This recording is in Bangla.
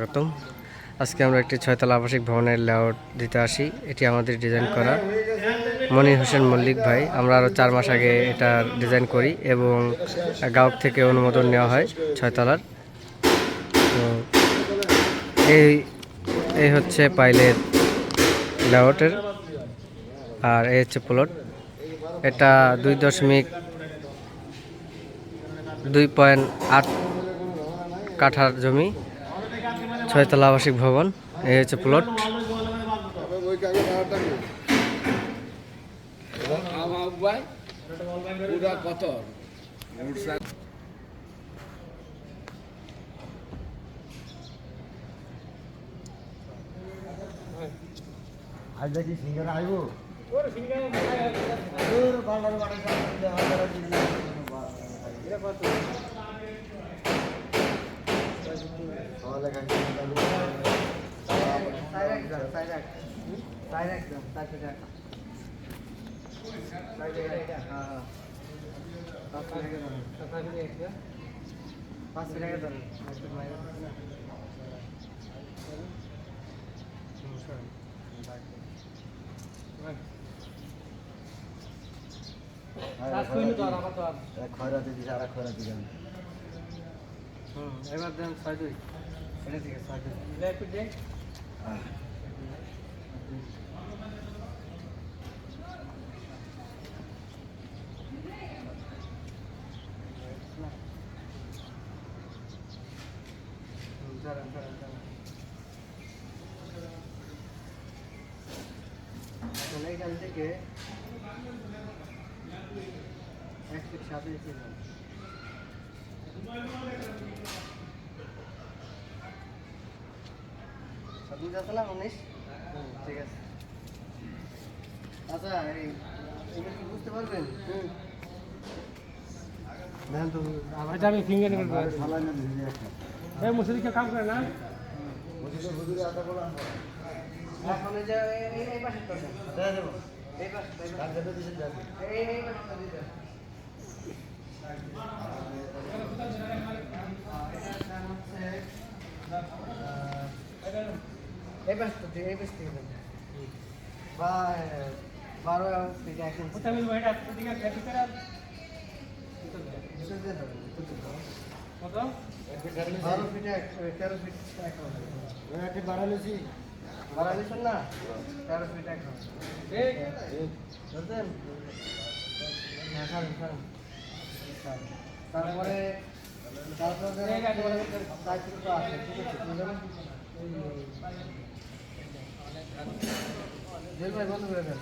স্বাগতম। আজকে আমরা একটি ছয়তলা আবাসিক ভবনের লেআউট দিতে আসি। এটি আমাদের ডিজাইন করা মনির হোসেন মল্লিক ভাই। আমরা আরও 4 মাস আগে এটা ডিজাইন করি এবং গ্রাহক থেকে অনুমোদন নেওয়া হয় ছয়তলার। তো এই হচ্ছে পাইলের লেআউটের, আর এই হচ্ছে প্লট। এটা 2.8 কাঠার জমি, ছয়তলা আবাসিক ভবন। এই হচ্ছে প্লট। আজ দেখি সিঙ্গারা আইব খয়রাতি দিছে আর খয়রাতি দেন এবার দেন 6.2। এটা থেকে 6.2 এখান থেকে 1 ফিট 7 ইঞ্চি সবুজ আছে না 19। ঠিক আছে। আচ্ছা এটা কি বুঝতে পারবেন? দেখেন তো আচ্ছা আমি ফিঙ্গার নিব ফালাই না দিছি এই মুসলিকে কাম করে না বুঝিলে বুঝিলে আটা বলা এখন এই যে এই পাশে তো দেন দেব। এই পাশে কাজ যেতে দিছেন দেন এই পাশে তো দিতে। এই পাশে তো এই পাশে থেকে দেন। 12 ফিট 1 ইঞ্চি। ওটা আমি ওইটা দিকে ভিতরে কত 12 ফিট 13 ফিট 1 ওই একটা বাড়ালেছি বাড়াইছেন না? 13 ফিট 1 ঠিক বুঝলেন? তারপরে আছে ঠিক আছে ভাই বন্ধ করে দেন।